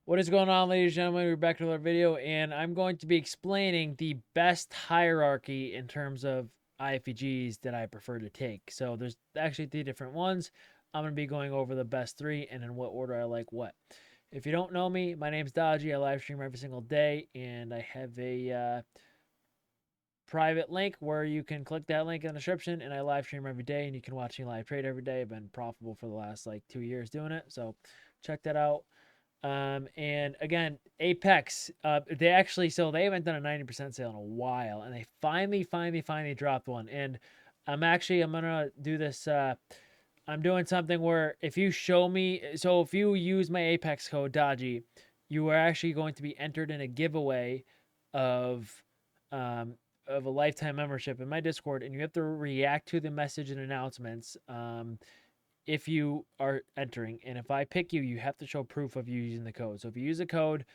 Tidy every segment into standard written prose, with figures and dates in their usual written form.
What is going on, ladies and gentlemen? We're back to another video, and I'm going to be explaining the best hierarchy in terms of iFVGs that I prefer to take. So there's actually 3 different ones. I'm going to be going over the best 3 and in what order I like what. If you don't know me, my name's Dodgy. I live stream every single day, and I have a private link where you can click that link in the description, and I live stream every day, and you can watch me live trade every day. I've been profitable for the last 2 years doing it, so check that out. And again, Apex, they haven't done a 90% sale in a while, and they finally dropped one. And I'm gonna do this. I'm doing something where if you show me, so if you use my Apex code Dodgy, you are actually going to be entered in a giveaway of a lifetime membership in my Discord, and you have to react to the message and announcements. If you are entering, and if I pick you, you have to show proof of you using the code. So if you use the code,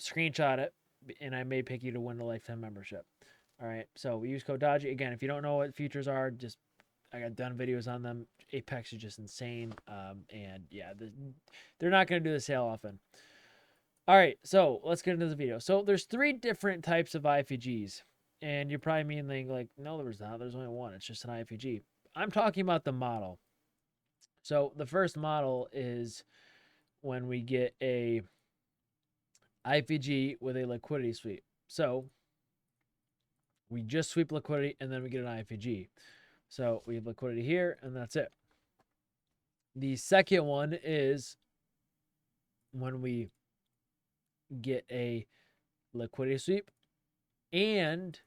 screenshot it, and I may pick you to win a lifetime membership. All right, so we use code Dodgy. Again, if you don't know what features are, just I got done videos on them. Apex is just insane, and yeah, they're not going to do the sale often. All right, so let's get into the video. So there's 3 different types of iFVGs, and you're probably meaning like, no, there's not. There's only one. It's just an iFVG. I'm talking about the model. So the first model is when we get a iFVG with a liquidity sweep. So we just sweep liquidity and then we get an iFVG. So we have liquidity here and that's it. The second one is when we get a liquidity sweep and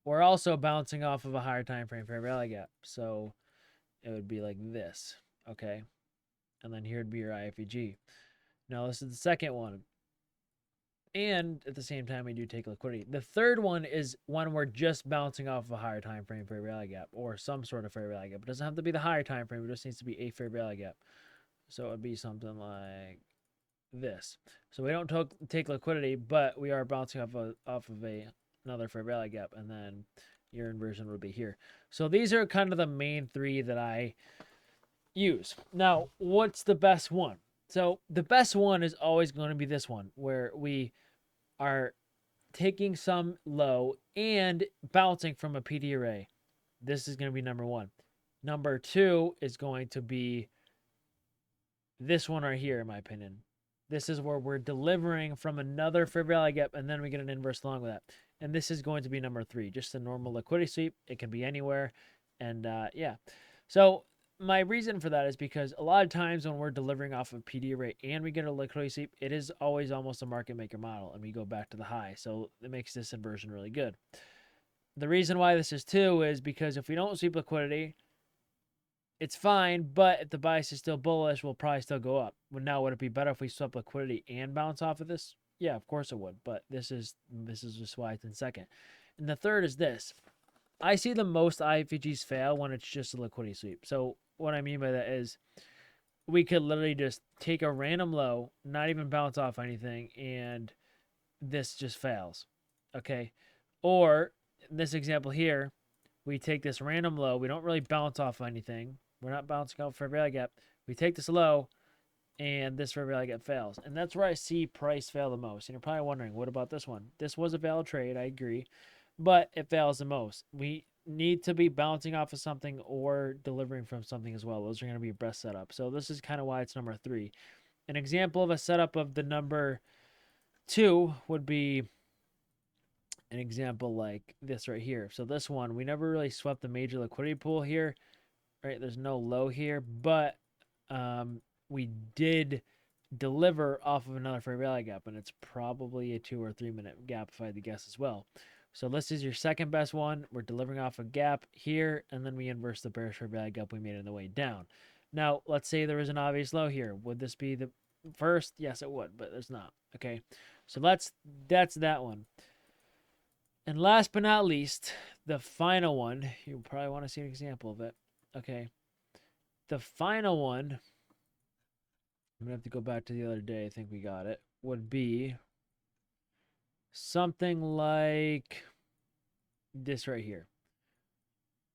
we're also bouncing off of a higher time frame fair value gap. So it would be like this, okay? And then here would be your iFVG. Now this is the second one. And at the same time, we do take liquidity. The third one is when we're just bouncing off of a higher time frame fair value gap or some sort of fair value gap. It doesn't have to be the higher time frame. It just needs to be a fair value gap. So it would be something like this. So we don't take liquidity, but we are bouncing off of another fair value gap, and then your inversion would be here. So these are kind of the main 3 that I use. Now, what's the best one? So the best one is always going to be this one, where we are taking some low and bouncing from a PD array. This is going to be number 1. Number 2 is going to be this one right here, in my opinion. This is where we're delivering from another fair value gap, and then we get an inverse along with that. And this is going to be number 3, just a normal liquidity sweep. It can be anywhere. And yeah. So my reason for that is because a lot of times when we're delivering off of PD array and we get a liquidity sweep, it is always almost a market maker model, and we go back to the high. So it makes this inversion really good. The reason why this is 2 is because if we don't sweep liquidity, it's fine, but if the bias is still bullish, we'll probably still go up. Well, now, would it be better if we swept liquidity and bounce off of this? Yeah, of course it would, but this is just why it's in second. And the third is this. I see the most iFVGs fail when it's just a liquidity sweep. So what I mean by that is we could literally just take a random low, not even bounce off anything, and this just fails. Okay? Or in this example here, we take this random low. We don't really bounce off anything. We're not bouncing off fair value gap. We take this low, and this fair value gap fails. And that's where I see price fail the most. And you're probably wondering, what about this one? This was a valid trade, I agree, but it fails the most. We need to be bouncing off of something or delivering from something as well. Those are going to be your best setup. So this is kind of why it's number 3. An example of a setup of the number 2 would be an example like this right here. So this one, we never really swept the major liquidity pool here, right? There's no low here, but we did deliver off of another fair value gap, and it's probably a 2 or 3 minute gap if I had to guess as well. So this is your second best one. We're delivering off a gap here, and then we inverse the bearish fair value gap we made on the way down. Now, let's say there was an obvious low here. Would this be the first? Yes, it would, but there's not. Okay, so that's that one. And last but not least, the final one, you probably want to see an example of it. Okay. The final one, I'm going to have to go back to the other day. I think we got it. Would be something like this right here.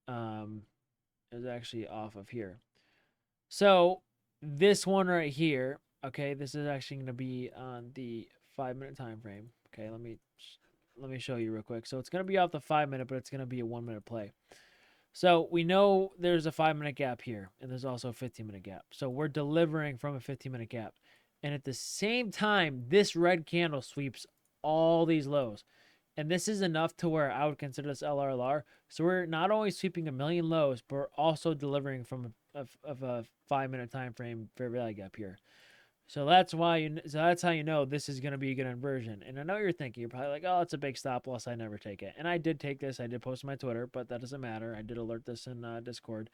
It's actually off of here. So this one right here, Okay, this is actually going to be on the 5-minute time frame. Okay, let me show you real quick. So it's going to be off the 5-minute, but it's going to be a 1-minute play. So we know there's a 5-minute gap here, and there's also a 15-minute gap. So we're delivering from a 15-minute gap. And at the same time, this red candle sweeps all these lows. And this is enough to where I would consider this LRLR. So we're not only sweeping a million lows, but we're also delivering from a 5-minute time frame fair value gap here. So that's why so that's how you know this is going to be a good inversion. And I know you're thinking, you're probably like, oh, it's a big stop loss. I never take it. And I did take this. I did post on my Twitter, but that doesn't matter. I did alert this in Discord.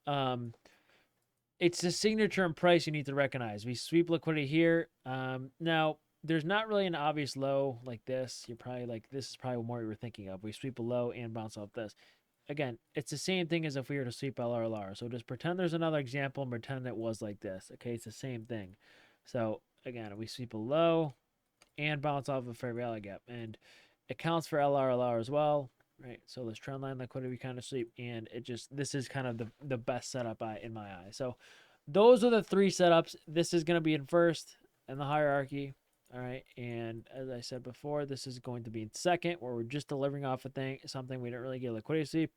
It's the signature and price you need to recognize. We sweep liquidity here. Now, there's not really an obvious low like this. You're probably like, this is probably more you were thinking of. We sweep a low and bounce off this. Again, it's the same thing as if we were to sweep LRLR. So just pretend there's another example and pretend it was like this. Okay, it's the same thing. So again, we sweep a low and bounce off a fair value gap. And it counts for LRLR as well, right? So this trend line liquidity we kind of sweep, and it just, this is kind of the best setup in my eye. So those are the 3 setups. This is going to be in first in the hierarchy. All right. And as I said before, this is going to be in second, where we're just delivering off something we didn't really get liquidity sweep.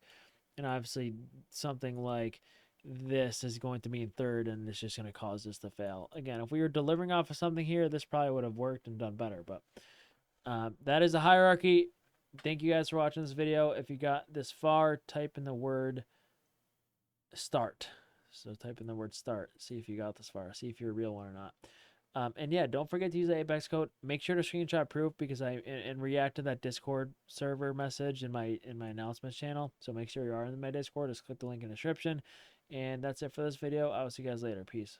And obviously something like this is going to be in third, and it's just going to cause this to fail. Again, if we were delivering off of something here, this probably would have worked and done better. But that is the hierarchy. Thank you guys for watching this video. If you got this far, type in the word start. So type in the word start. See if you got this far. See if you're a real one or not. And yeah, don't forget to use the Apex code. Make sure to screenshot proof, because and react to that Discord server message in my announcements channel. So make sure you are in my Discord. Just click the link in the description. And that's it for this video. I will see you guys later. Peace.